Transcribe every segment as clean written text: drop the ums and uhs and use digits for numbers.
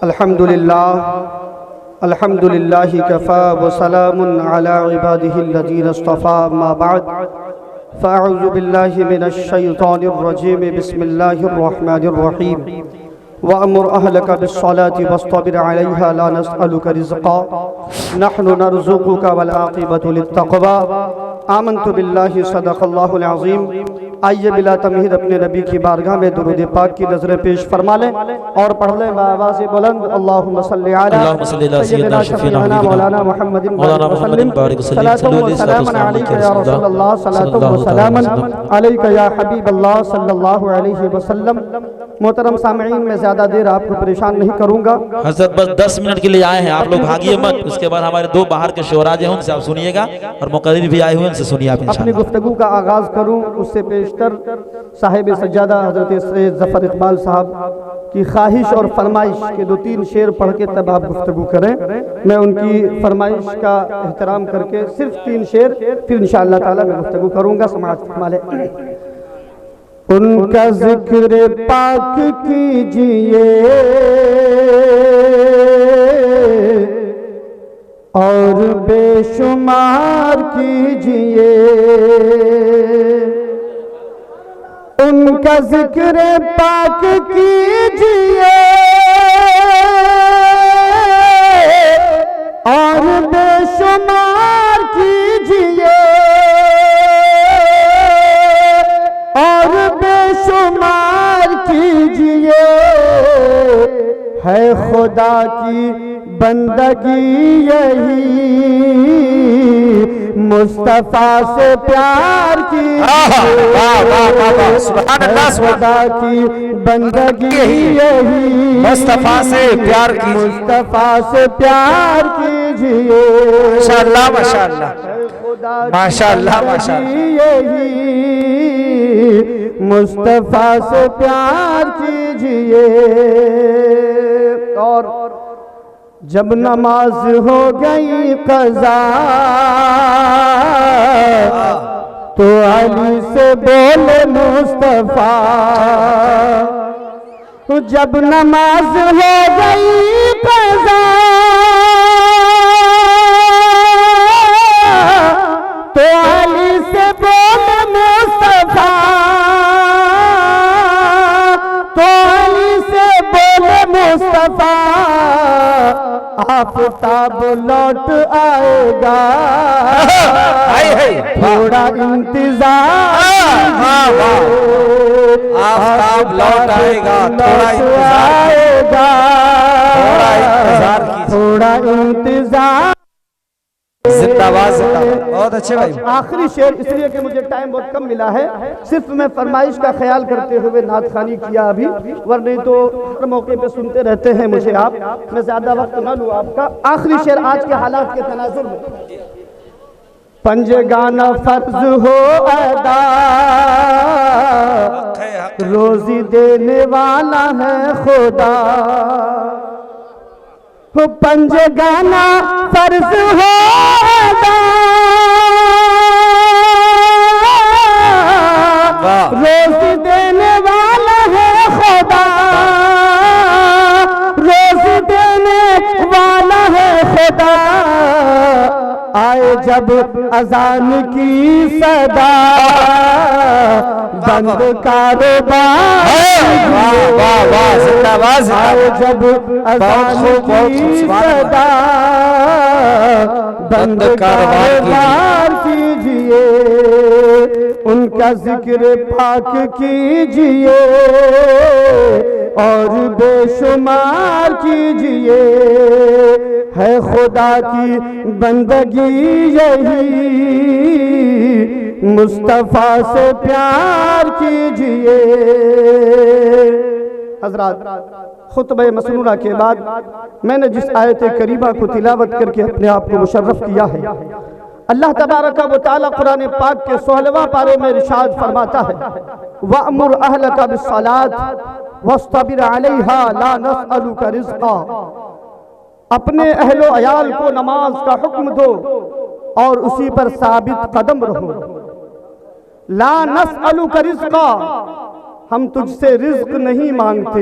الحمدللہ کفا وسلام علی عبادہ الذین اصطفیٰ ما بعد فاعوذ باللہ من الشیطان الرجیم بسم اللہ الرحمن الرحیم وَأَمُرْ أَهْلَكَ بِالصَّلَاةِ وَاصْطَبِرْ عَلَيْهَا لَا نَسْأَلُكَ رِزْقًا نَحْنُ نَرْزُقُكَ وَالْعَاقِبَةُ لِلتَّقْوَى آمنت باللہ صدق اللہ العظیم۔ آئیے بلا تمہید اپنے نبی کی بارگاہ میں درود پاک کی نظریں پیش فرما لیں اور پڑھ لیں بآواز بلند اللہم صلی علی سیدنا شفیعنا مولانا محمد وسلم صلاۃ و سلام علیک یا رسول اللہ صلاۃ و سلام علیک یا حبیب اللہ صلی اللہ علیہ وسلم۔ محترم سامعین میں زیادہ دیر آپ کو پریشان نہیں کروں گا، حضرت بس 10 منٹ کے لیے آئے ہیں، آپ لوگ بھاگیے مت۔ اس کے بعد ہمارے دو باہر کے شعراء ہیں ان سے آپ سنیے گا اور مقرر بھی آئے ہوئے ان سے سنیے آپ انشاءاللہ۔ اپنی گفتگو کا آغاز کروں اس سے پیشتر صاحب سجادہ حضرت سید ظفر اقبال صاحب کی خواہش اور فرمائش کے 2-3 شعر پڑھ کے تب آپ گفتگو کریں۔ میں ان کی فرمائش کا احترام کر کے صرف 3 شعر پھر انشاءاللہ تعالی میں گفتگو کروں گا، سماعت فرما لیں۔ ان کا ذکر پاک کیجئے اور بے شمار کیجئے، ان کا ذکر پاک کیجئے اور بے شمار کیجئے، اور بے شمار کیجئے، ہے خدا کی بندگی یہی، مصطفیٰ سے پیار کیجئے، خدا کی بندگی یہی، مصطفیٰ سے پیار کیجئے، مصطفیٰ سے پیار کیجئے، ماشاءاللہ ماشاءاللہ ماشاءاللہ یہی، مصطفیٰ سے پیار کیجئے۔ اور جب نماز ہو گئی قضا تو علی سے بولے مصطفیٰ، جب نماز ہو گئی قضا تو علی سے بولے مصطفیٰ، تو علی سے بولے مصطفیٰ، آفتاب لوٹ آئے گا، تھوڑا انتظار، آفتاب لوٹ آئے گا، تھوڑا انتظار، تھوڑا انتظار۔ زندہ باد زندہ باد، بہت اچھے بھائی۔ آخری شعر اس لیے کہ مجھے ٹائم بہت کم ملا ہے، صرف میں فرمائش کا خیال کرتے ہوئے نعت خوانی کیا ابھی، ورنہ تو ہر موقع پہ سنتے رہتے ہیں مجھے آپ، میں زیادہ وقت نہ لوں آپ کا۔ آخری شعر آج کے حالات کے تناظر میں، پنجگانہ فرض ہو ادا، روزی دینے والا ہے خدا، پنجگانہ فرض ہو ادا، روزی دینے والا ہے خدا، روزی دینے والا ہے خدا، آئے جب اذان کی صدا، بند کاروبار، آئے جب اذان کی صدا، بند کاروبار کیجئے، ان کا ذکر پاک کیجئے اور بے شمار کیجئے، ہے خدا کی بندگی یہی، مصطفیٰ سے پیار کیجئے۔ حضرات، خطبہ مسنونہ کے بعد میں نے جس آیت کریمہ کو تلاوت کر کے اپنے آپ کو مشرف کیا ہے، اللہ تبارک و تعالی قرآن پاک کے 16واں پارے میں ارشاد فرماتا ہے، وَأْمُرْ أَهْلَكَ بِالصَّلَاةِ وَاصْطَبِرْ عَلَيْهَا لَا نَسْأَلُكَ رِزْقًا، اپنے اہل و عیال کو نماز کا حکم دو اور اسی پر ثابت قدم رہو۔ لا نسألک رزقا، ہم تجھ سے رزق نہیں مانگتے،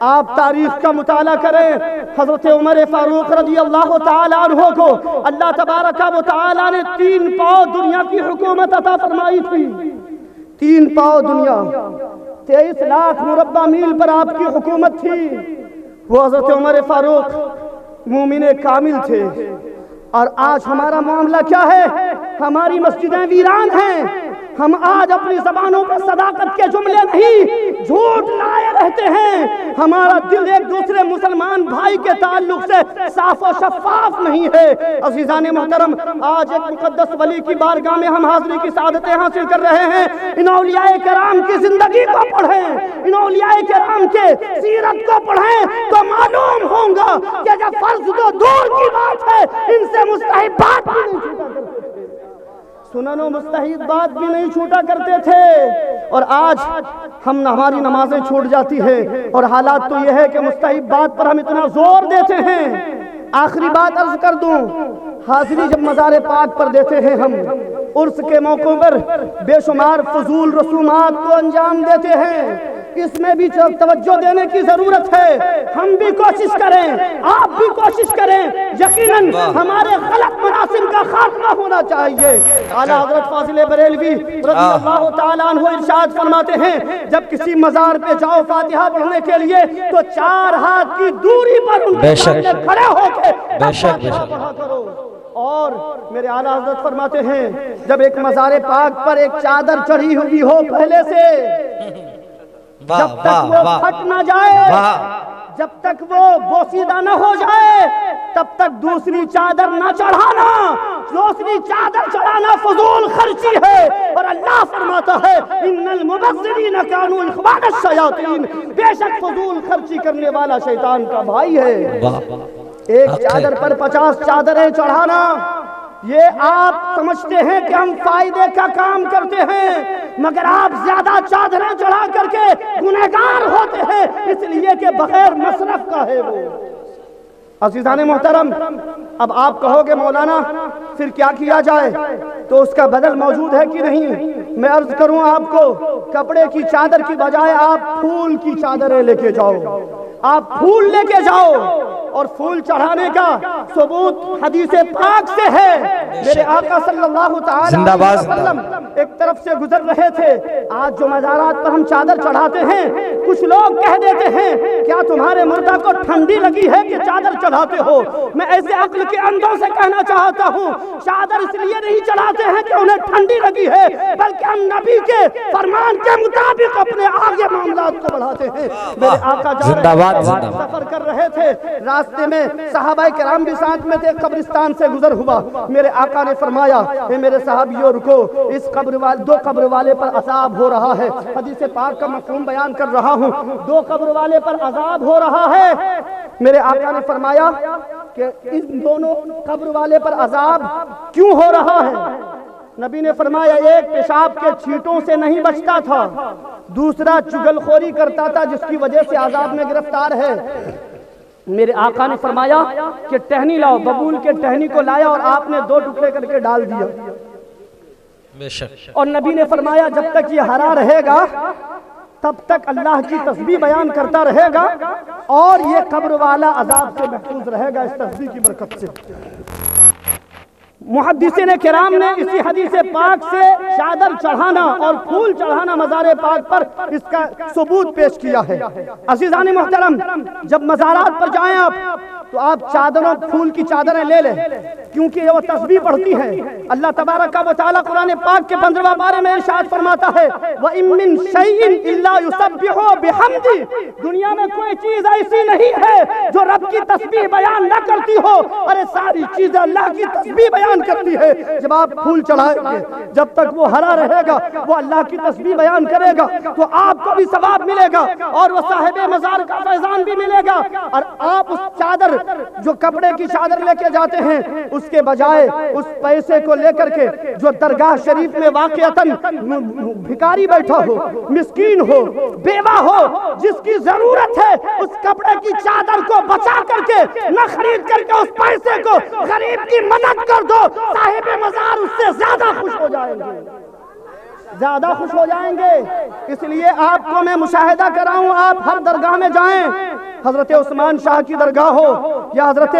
آپ تاریخ کا مطالعہ کریں، حضرت عمر فاروق رضی اللہ تعالیٰ عنہ کو اللہ تبارک و تعالیٰ نے 3 پاؤ دنیا کی حکومت عطا فرمائی تھی۔ 3 پاؤ دنیا، 23 لاکھ مربع میل پر آپ کی حکومت تھی۔ وہ حضرت عمر فاروق مومن کامل تھے، اور آج ہمارا معاملہ کیا ہے؟ ہماری مسجدیں ویران ہیں، ہم آج اپنی زبانوں پر صداقت کے جملے نہیں جھوٹ لائے رہتے ہیں، ہمارا دل ایک دوسرے مسلمان بھائی کے تعلق سے صاف و شفاف نہیں ہے۔ عزیزان محترم، آج ایک مقدس ولی کی بارگاہ میں ہم حاضری کی سعادتیں حاصل کر رہے ہیں۔ ان اولیاء کرام کی زندگی کو پڑھیں، ان اولیاء کرام کے سیرت کو پڑھیں تو معلوم ہوگا کہ جب فرض تو دور کی بات ہے، ان سے مستحبات بھی نہیں چھوٹا کرتے تھے، سنن و مستحبات بھی نہیں چھوٹا کرتے تھے، اور آج ہماری نمازیں چھوٹ جاتی ہیں، اور حالات تو یہ ہے کہ مستحبات پر ہم اتنا زور دیتے ہیں۔ آخری بات عرض کر دوں، حاضری جب مزار پاک پر دیتے ہیں ہم، عرس کے موقعوں پر بے شمار فضول رسومات کو انجام دیتے ہیں، اس میں بھی توجہ دینے کی ضرورت ہے۔ ہم بھی کوشش کریں، آپ بھی کوشش کریں، یقیناً ہمارے غلط مراسم کا خاتمہ ہونا چاہیے۔ اعلیٰ حضرت فاضل بریلوی رضی اللہ تعالیٰ عنہ ارشاد فرماتے ہیں، جب کسی مزار پہ جاؤ فاتحہ پڑھنے کے لیے تو 4 ہاتھ کی دوری پر ان کے سامنے کھڑے ہو کے فاتحہ پڑھا کرو۔ اور میرے اعلیٰ حضرت فرماتے ہیں، جب ایک مزار پاک پر ایک چادر چڑھی ہوئی ہو پہلے سے، جب تک وہ پھٹ نہ جائے، جب تک وہ بوسیدہ نہ ہو جائے، تب تک دوسری چادر نہ چڑھانا۔ دوسری چادر چڑھانا فضول خرچی ہے، اور اللہ فرماتا ہے ان المبذرین کانوا اخوان الشیاطین، بے شک فضول خرچی کرنے والا شیطان کا بھائی ہے۔ ایک چادر پر 50 چادریں چڑھانا، یہ آپ سمجھتے ہیں کہ ہم فائدے کا کام کرتے ہیں، مگر آپ زیادہ چادریں چڑھا کر کے گنہگار ہوتے ہیں، اس لیے کہ بغیر مصرف کا ہے وہ۔ عزیزان محترم، اب آپ کہو گے مولانا پھر کیا کیا جائے، تو اس کا بدل موجود ہے کہ نہیں؟ میں عرض کروں آپ کو، کپڑے کی چادر کی بجائے آپ پھول کی چادریں لے کے جاؤ، آپ پھول لے کے جاؤ، اور پھول چڑھانے کا ثبوت حدیث پاک سے ہے۔ میرے آقا صلی اللہ تعالی علیہ وسلم ایک طرف سے گزر رہے تھے۔ آج جو مزارات پر ہم چادر چڑھاتے ہیں، کچھ لوگ کہہ دیتے ہیں کیا تمہارے مردہ کو ٹھنڈی لگی ہے کہ چادر چڑھاتے ہو؟ میں ایسے عقل کے اندھوں سے کہنا چاہتا ہوں، چادر اس لیے نہیں چڑھاتے ہیں کہ انہیں ٹھنڈی لگی ہے، بلکہ ہم نبی کے فرمان کے مطابق اپنے آگے معاملات کو بڑھاتے ہیں۔ میرے آقا جا رہے سفر کر رہے تھے، راستے میں صحابہ کرام بھی ساتھ میں تھے، قبرستان سے گزر ہوا۔ میرے آقا نے فرمایا، اے میرے صحابیوں رکو، اس دو قبر والے پر عذاب ہو رہا ہے۔ حدیث پاک کا مفہوم بیان کر رہا ہوں، 2 قبر والے پر عذاب ہو رہا ہے۔ میرے آقا نے فرمایا کہ ان دونوں قبر والے پر عذاب کیوں ہو رہا ہے؟ نبی نے فرمایا، ایک پیشاب کے چھینٹوں سے نہیں بچتا تھا، دوسرا چگل خوری کرتا تھا جس کی وجہ سے عذاب میں گرفتار ہے۔ میرے آقا نے فرمایا کہ ٹہنی لاؤ، ببول کے ٹہنی کو لایا اور آپ نے 2 ٹکڑے کر کے ڈال دیا، اور نبی نے فرمایا جب تک یہ ہرا رہے گا تب تک اللہ کی تسبیح بیان کرتا رہے گا، اور یہ قبر والا عذاب سے محفوظ رہے گا اس تسبیح کی برکت سے۔ محدثین کرام نے اسی حدیث پاک سے چادر چڑھانا اور پھول چڑھانا مزار پاک پر اس کا ثبوت پیش کیا ہے۔ عزیزان محترم، جب مزارات پر جائیں تو آپ چادروں پھول کی چادریں لے لیں، کیونکہ وہ تسبیح پڑھتی ہے۔ اللہ تبارک و تعالیٰ قرآن پاک کے 15واں پارے میں ارشاد فرماتا ہے، وَإِن مِّن شَيْءٍ إِلَّا يُسَبِّحُ بِحَمْدِهِ، دنیا میں کوئی چیز ایسی نہیں ہے جو رب کی تسبیح بیان نہ کرتی ہو، ارے ساری چیزیں اللہ کی تسبیح بیان کرتی ہے۔ جب آپ پھول چڑھائیں گے، جب تک وہ ہرا رہے گا وہ اللہ کی تسبیح بیان کرے گا، تو آپ کو بھی ثواب ملے گا اور وہ صاحب مزار کا فیضان بھی ملے گا۔ اور آپ اس چادر جو کپڑے کی چادر لے کے جاتے ہیں، اس کے بجائے اس پیسے کو لے کر کے جو درگاہ شریف میں واقعتاً بھکاری بیٹھا ہو، مسکین ہو، بیوہ ہو، جس کی ضرورت ہے، اس کپڑے کی چادر کو بچا کر کے نہ خرید کر کے اس پیسے کو غریب کی مدد کر دو، صاحب مزار اس سے زیادہ خوش ہو جائیں گے۔ زیادہ خوش ہو جائیں گے۔ اس لیے آپ کو میں مشاہدہ کراؤں، آپ ہر درگاہ میں جائیں، حضرت عثمان شاہ کی درگاہ ہو یا حضرت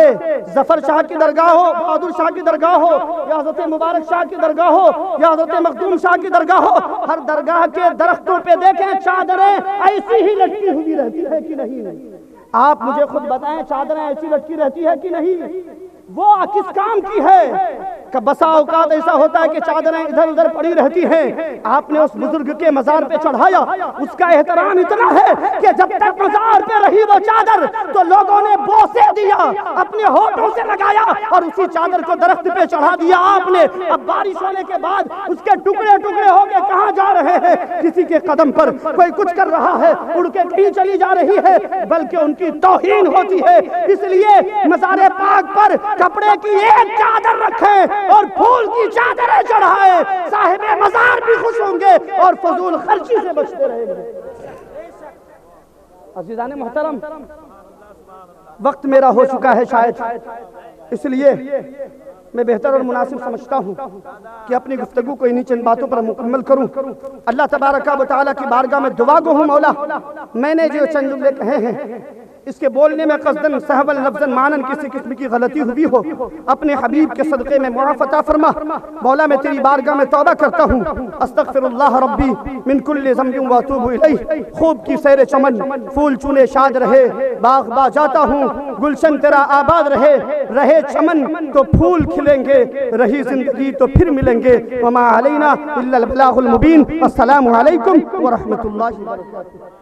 ظفر شاہ کی درگاہ ہو، بہادر شاہ کی درگاہ ہو یا حضرت مبارک شاہ کی درگاہ ہو یا حضرت مخدوم شاہ کی درگاہ ہو، ہر درگاہ کے درختوں پہ دیکھیں چادریں ایسی ہی لٹکی ہوئی رہتی ہے کہ نہیں؟ آپ مجھے خود بتائیں، چادریں ایسی لٹکی رہتی ہے کہ نہیں؟ وہ کس کام کی ہے؟ کہ بسا اوقات ایسا ہوتا ہے کہ چادریں ادھر ادھر پڑی رہتی ہیں، آپ نے اس بزرگ کے مزار پہ چڑھایا، اس کا احترام اتنا ہے کہ جب تک مزار پہ رہی وہ چادر تو لوگوں نے بوسے دیا، اپنے ہونٹوں سے لگایا اور اسی چادر کو درخت پہ چڑھا دیا آپ نے۔ اب بارش ہونے کے بعد اس کے ٹکڑے ٹکڑے ہو کے کہاں جا رہے ہیں؟ کسی کے قدم پر کوئی کچھ کر رہا ہے، اڑ کے کہیں چلی جا رہی ہے، بلکہ ان کی توہین ہوتی ہے۔ اس لیے مزار پاک پر کپڑے کی ایک چادر رکھیں اور پھول کی چادریں چڑھائیں، صاحب مزار بھی خوش ہوں گے اور فضول خرچی سے بچتے رہیں گے۔ عزیزان محترم، وقت میرا ہو چکا ہے شاید، اس لیے میں بہتر اور مناسب سمجھتا ہوں کہ اپنی گفتگو کو انہی چند باتوں پر مکمل کروں۔ اللہ تبارک و تعالیٰ کی بارگاہ میں دعا گو ہوں، مولا میں نے جو چند جملے کہے ہیں اس کے بولنے میں قصداً سہواً لفظاً معناً کسی قسم کی غلطی ہوئی ہو، اپنے حبیب کے صدقے میں معاف عطا فرما۔ مولا میں تیری بارگاہ میں توبہ کرتا ہوں، استغفر اللہ ربی من کل ذنب واتوب الیہ۔ خوب کی سیر چمن، پھول چونے شاد رہے، باغ با جاتا ہوں، گلشن تیرا آباد رہے، رہے چمن تو پھول کھلیں گے، رہی زندگی تو پھر ملیں گے۔ وما علینا الا البلاغ المبین۔ السلام علیکم ورحمۃ اللہ وبرکاتہ۔